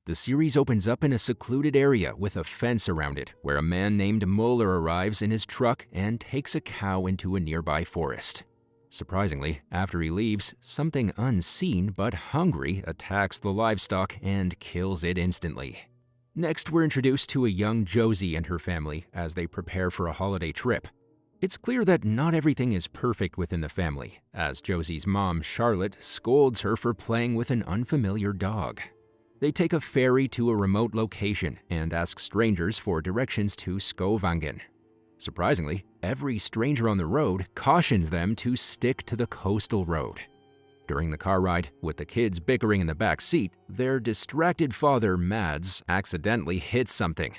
The series opens up in a secluded area with a fence around it, where a man named Muller arrives in his truck and takes a cow into a nearby forest. Surprisingly, after he leaves, something unseen but hungry attacks the livestock and kills it instantly. Next, we're introduced to a young Josie and her family as they prepare for a holiday trip. It's clear that not everything is perfect within the family, as Josie's mom, Charlotte, scolds her for playing with an unfamiliar dog. They take a ferry to a remote location and ask strangers for directions to Skovangen. Surprisingly, every stranger on the road cautions them to stick to the coastal road. During the car ride, with the kids bickering in the back seat, their distracted father, Mads, accidentally hits something.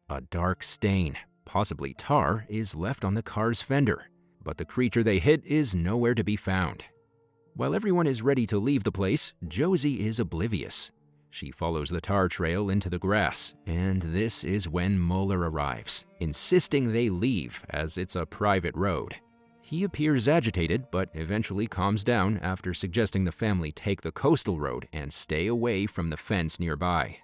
A dark stain, possibly tar, is left on the car's fender, but the creature they hit is nowhere to be found. While everyone is ready to leave the place, Josie is oblivious. She follows the tar trail into the grass, and this is when Muller arrives, insisting they leave as it's a private road. He appears agitated, but eventually calms down after suggesting the family take the coastal road and stay away from the fence nearby.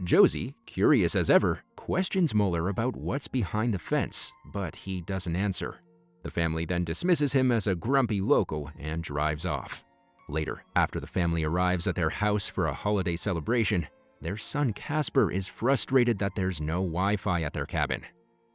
Josie, curious as ever, questions Muller about what's behind the fence, but he doesn't answer. The family then dismisses him as a grumpy local and drives off. Later, after the family arrives at their house for a holiday celebration, their son Casper is frustrated that there's no Wi-Fi at their cabin.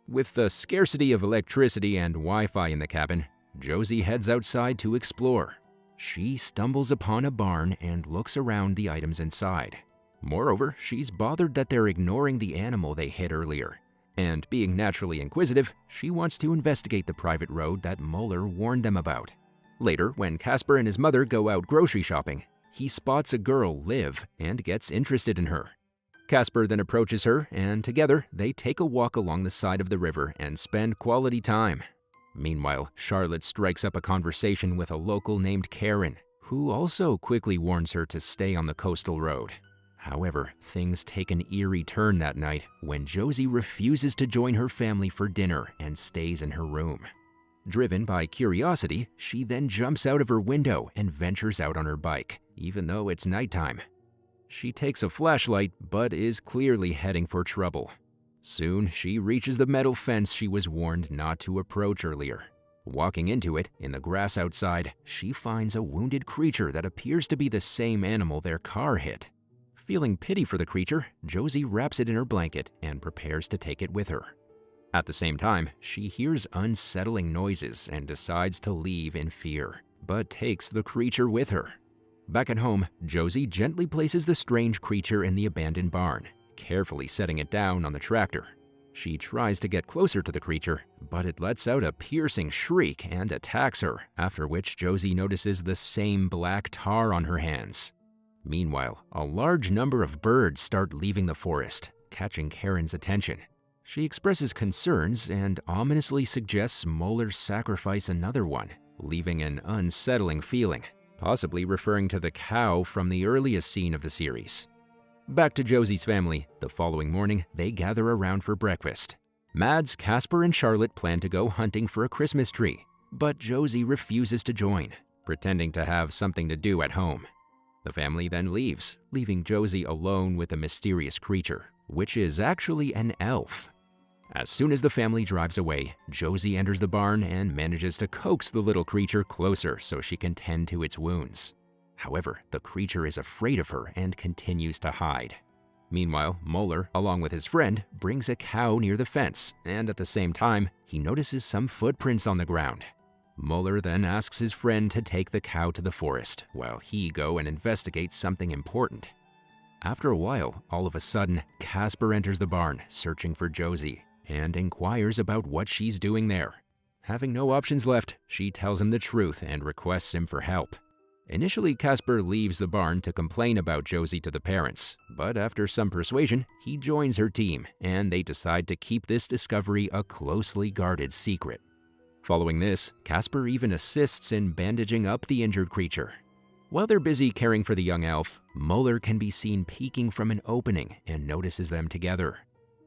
With the scarcity of electricity and Wi-Fi in the cabin, Josie heads outside to explore. She stumbles upon a barn and looks around the items inside. Moreover, she's bothered that they're ignoring the animal they hit earlier. And being naturally inquisitive, she wants to investigate the private road that Muller warned them about. Later, when Casper and his mother go out grocery shopping, he spots a girl, Liv, and gets interested in her. Casper then approaches her, and together they take a walk along the side of the river and spend quality time. Meanwhile, Charlotte strikes up a conversation with a local named Karen, who also quickly warns her to stay on the coastal road. However, things take an eerie turn that night when Josie refuses to join her family for dinner and stays in her room. Driven by curiosity, she then jumps out of her window and ventures out on her bike, even though it's nighttime. She takes a flashlight, but is clearly heading for trouble. Soon, she reaches the metal fence she was warned not to approach earlier. Walking into it, in the grass outside, she finds a wounded creature that appears to be the same animal their car hit. Feeling pity for the creature, Josie wraps it in her blanket and prepares to take it with her. At the same time, she hears unsettling noises and decides to leave in fear, but takes the creature with her. Back at home, Josie gently places the strange creature in the abandoned barn, carefully setting it down on the tractor. She tries to get closer to the creature, but it lets out a piercing shriek and attacks her, after which Josie notices the same black tar on her hands. Meanwhile, a large number of birds start leaving the forest, catching Karen's attention. She expresses concerns and ominously suggests Muller sacrifice another one, leaving an unsettling feeling, possibly referring to the cow from the earliest scene of the series. Back to Josie's family, the following morning, they gather around for breakfast. Mads, Casper, and Charlotte plan to go hunting for a Christmas tree, but Josie refuses to join, pretending to have something to do at home. The family then leaves, leaving Josie alone with a mysterious creature, which is actually an elf. As soon as the family drives away, Josie enters the barn and manages to coax the little creature closer so she can tend to its wounds. However, the creature is afraid of her and continues to hide. Meanwhile, Muller, along with his friend, brings a cow near the fence, and at the same time, he notices some footprints on the ground. Muller then asks his friend to take the cow to the forest, while he go and investigate something important. After a while, all of a sudden, Casper enters the barn, searching for Josie, and inquires about what she's doing there. Having no options left, she tells him the truth and requests him for help. Initially, Casper leaves the barn to complain about Josie to the parents, but after some persuasion, he joins her team, and they decide to keep this discovery a closely guarded secret. Following this, Casper even assists in bandaging up the injured creature. While they're busy caring for the young elf, Muller can be seen peeking from an opening and notices them together.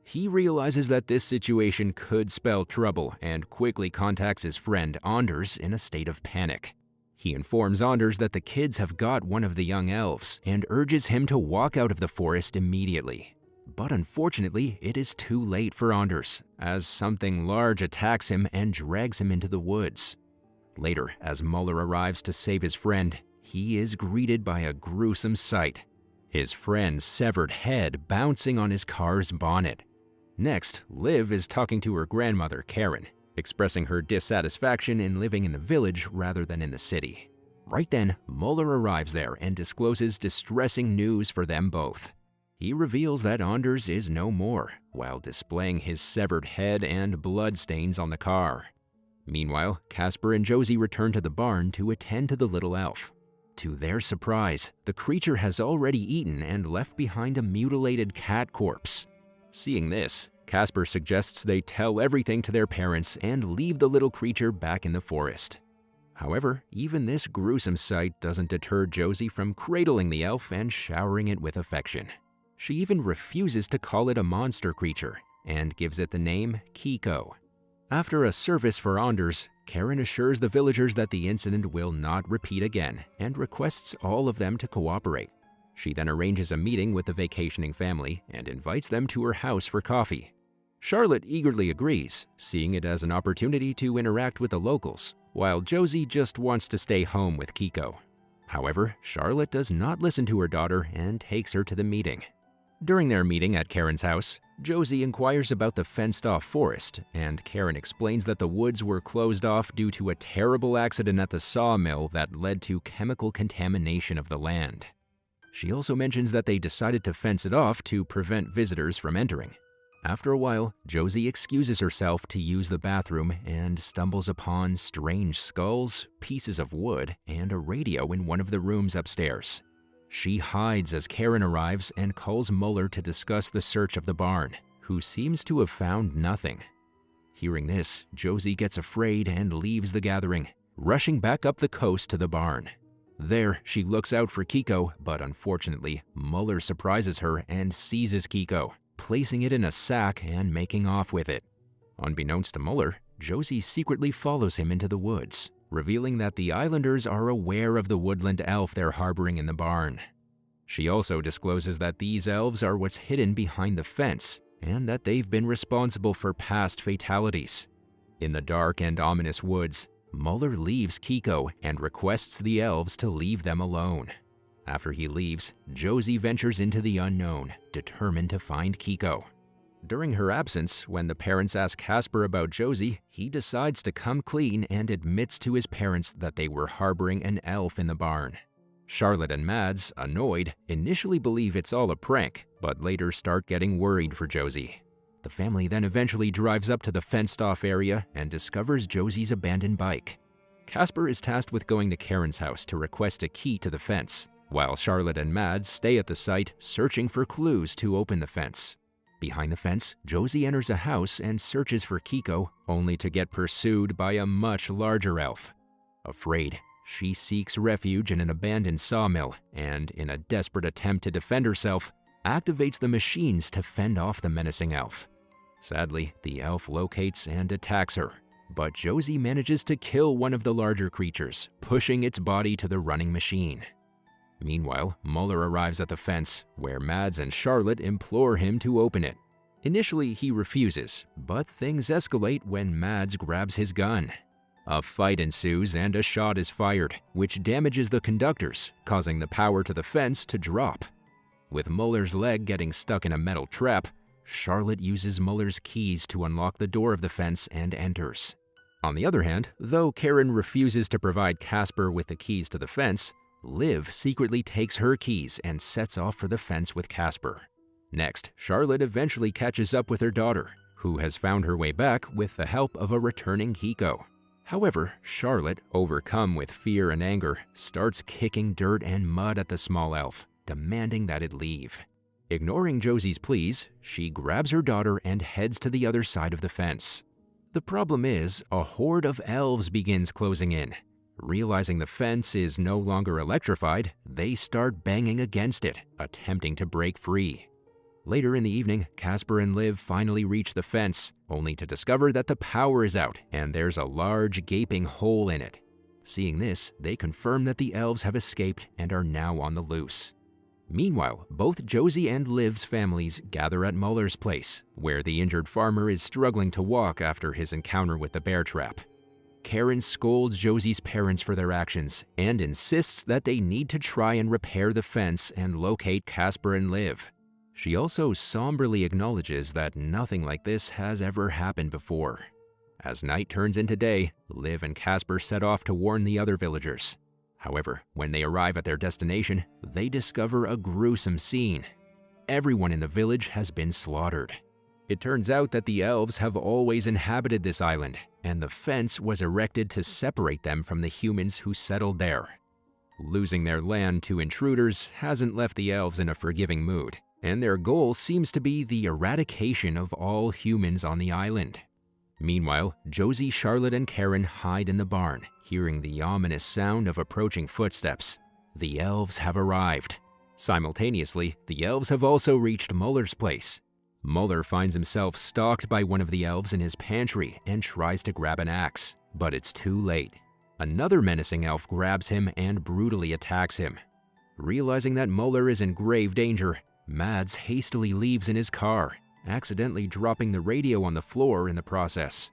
He realizes that this situation could spell trouble and quickly contacts his friend Anders in a state of panic. He informs Anders that the kids have got one of the young elves and urges him to walk out of the forest immediately. But unfortunately, it is too late for Anders, as something large attacks him and drags him into the woods. Later, as Muller arrives to save his friend, he is greeted by a gruesome sight: his friend's severed head bouncing on his car's bonnet. Next, Liv is talking to her grandmother, Karen, expressing her dissatisfaction in living in the village rather than in the city. Right then, Muller arrives there and discloses distressing news for them both. He reveals that Anders is no more, while displaying his severed head and bloodstains on the car. Meanwhile, Casper and Josie return to the barn to attend to the little elf. To their surprise, the creature has already eaten and left behind a mutilated cat corpse. Seeing this, Casper suggests they tell everything to their parents and leave the little creature back in the forest. However, even this gruesome sight doesn't deter Josie from cradling the elf and showering it with affection. She even refuses to call it a monster creature and gives it the name Kiko. After a service for Anders, Karen assures the villagers that the incident will not repeat again and requests all of them to cooperate. She then arranges a meeting with the vacationing family and invites them to her house for coffee. Charlotte eagerly agrees, seeing it as an opportunity to interact with the locals, while Josie just wants to stay home with Kiko. However, Charlotte does not listen to her daughter and takes her to the meeting. During their meeting at Karen's house, Josie inquires about the fenced-off forest, and Karen explains that the woods were closed off due to a terrible accident at the sawmill that led to chemical contamination of the land. She also mentions that they decided to fence it off to prevent visitors from entering. After a while, Josie excuses herself to use the bathroom and stumbles upon strange skulls, pieces of wood, and a radio in one of the rooms upstairs. She hides as Karen arrives and calls Muller to discuss the search of the barn, who seems to have found nothing. Hearing this, Josie gets afraid and leaves the gathering, rushing back up the coast to the barn. There, she looks out for Kiko, but unfortunately, Muller surprises her and seizes Kiko, placing it in a sack and making off with it. Unbeknownst to Muller, Josie secretly follows him into the woods, revealing that the islanders are aware of the woodland elf they're harboring in the barn. She also discloses that these elves are what's hidden behind the fence, and that they've been responsible for past fatalities. In the dark and ominous woods, Muller leaves Kiko and requests the elves to leave them alone. After he leaves, Josie ventures into the unknown, determined to find Kiko. During her absence, when the parents ask Casper about Josie, he decides to come clean and admits to his parents that they were harboring an elf in the barn. Charlotte and Mads, annoyed, initially believe it's all a prank, but later start getting worried for Josie. The family then eventually drives up to the fenced-off area and discovers Josie's abandoned bike. Casper is tasked with going to Karen's house to request a key to the fence, while Charlotte and Mads stay at the site searching for clues to open the fence. Behind the fence, Josie enters a house and searches for Kiko, only to get pursued by a much larger elf. Afraid, she seeks refuge in an abandoned sawmill and, in a desperate attempt to defend herself, activates the machines to fend off the menacing elf. Sadly, the elf locates and attacks her, but Josie manages to kill one of the larger creatures, pushing its body to the running machine. Meanwhile, Muller arrives at the fence, where Mads and Charlotte implore him to open it. Initially, he refuses, but things escalate when Mads grabs his gun. A fight ensues and a shot is fired, which damages the conductors, causing the power to the fence to drop. With Muller's leg getting stuck in a metal trap, Charlotte uses Muller's keys to unlock the door of the fence and enters. On the other hand, though Karen refuses to provide Casper with the keys to the fence, Liv secretly takes her keys and sets off for the fence with Casper. Next, Charlotte eventually catches up with her daughter, who has found her way back with the help of a returning Kiko. However, Charlotte, overcome with fear and anger, starts kicking dirt and mud at the small elf, demanding that it leave. Ignoring Josie's pleas, she grabs her daughter and heads to the other side of the fence. The problem is, a horde of elves begins closing in. Realizing the fence is no longer electrified, they start banging against it, attempting to break free. Later in the evening, Casper and Liv finally reach the fence, only to discover that the power is out and there's a large gaping hole in it. Seeing this, they confirm that the elves have escaped and are now on the loose. Meanwhile, both Josie and Liv's families gather at Muller's place, where the injured farmer is struggling to walk after his encounter with the bear trap. Karen scolds Josie's parents for their actions and insists that they need to try and repair the fence and locate Casper and Liv. She also somberly acknowledges that nothing like this has ever happened before. As night turns into day, Liv and Casper set off to warn the other villagers. However, when they arrive at their destination, they discover a gruesome scene. Everyone in the village has been slaughtered. It turns out that the elves have always inhabited this island, and the fence was erected to separate them from the humans who settled there. Losing their land to intruders hasn't left the elves in a forgiving mood, and their goal seems to be the eradication of all humans on the island. Meanwhile, Josie, Charlotte, and Karen hide in the barn, hearing the ominous sound of approaching footsteps. The elves have arrived. Simultaneously, the elves have also reached Muller's place. Muller finds himself stalked by one of the elves in his pantry and tries to grab an axe, but it's too late. Another menacing elf grabs him and brutally attacks him. Realizing that Muller is in grave danger, Mads hastily leaves in his car, accidentally dropping the radio on the floor in the process.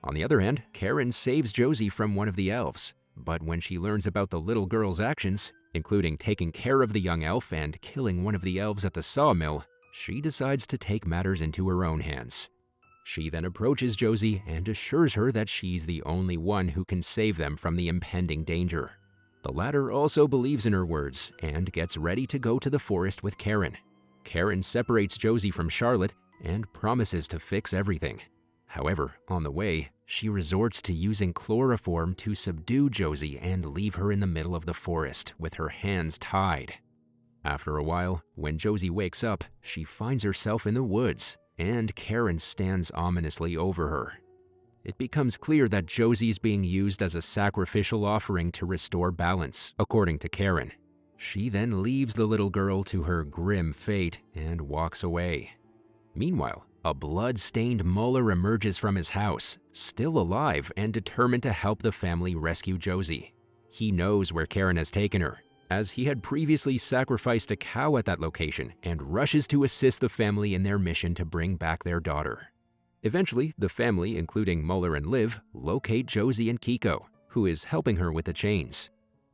On the other hand, Karen saves Josie from one of the elves, but when she learns about the little girl's actions, including taking care of the young elf and killing one of the elves at the sawmill, she decides to take matters into her own hands. She then approaches Josie and assures her that she's the only one who can save them from the impending danger. The latter also believes in her words and gets ready to go to the forest with Karen. Karen separates Josie from Charlotte and promises to fix everything. However, on the way, she resorts to using chloroform to subdue Josie and leave her in the middle of the forest with her hands tied. After a while, when Josie wakes up, she finds herself in the woods, and Karen stands ominously over her. It becomes clear that Josie's being used as a sacrificial offering to restore balance, according to Karen. She then leaves the little girl to her grim fate and walks away. Meanwhile, a blood-stained Muller emerges from his house, still alive and determined to help the family rescue Josie. He knows where Karen has taken her, as he had previously sacrificed a cow at that location, and rushes to assist the family in their mission to bring back their daughter. Eventually, the family, including Muller and Liv, locate Josie and Kiko, who is helping her with the chains.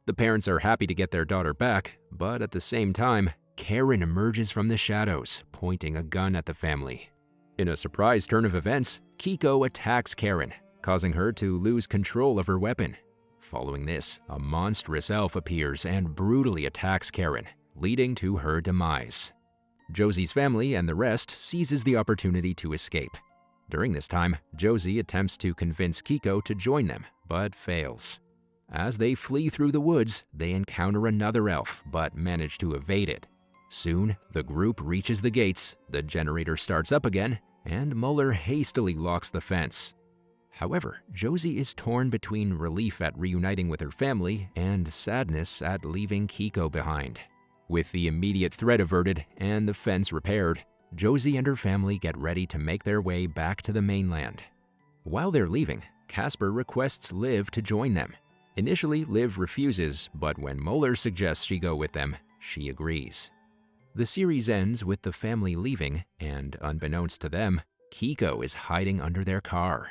The parents are happy to get their daughter back, but at the same time, Karen emerges from the shadows, pointing a gun at the family. In a surprise turn of events, Kiko attacks Karen, causing her to lose control of her weapon. Following this, a monstrous elf appears and brutally attacks Karen, leading to her demise. Josie's family and the rest seizes the opportunity to escape. During this time, Josie attempts to convince Kiko to join them, but fails. As they flee through the woods, they encounter another elf, but manage to evade it. Soon, the group reaches the gates, the generator starts up again, and Muller hastily locks the fence. However, Josie is torn between relief at reuniting with her family and sadness at leaving Kiko behind. With the immediate threat averted and the fence repaired, Josie and her family get ready to make their way back to the mainland. While they're leaving, Casper requests Liv to join them. Initially, Liv refuses, but when Muller suggests she go with them, she agrees. The series ends with the family leaving, and unbeknownst to them, Kiko is hiding under their car.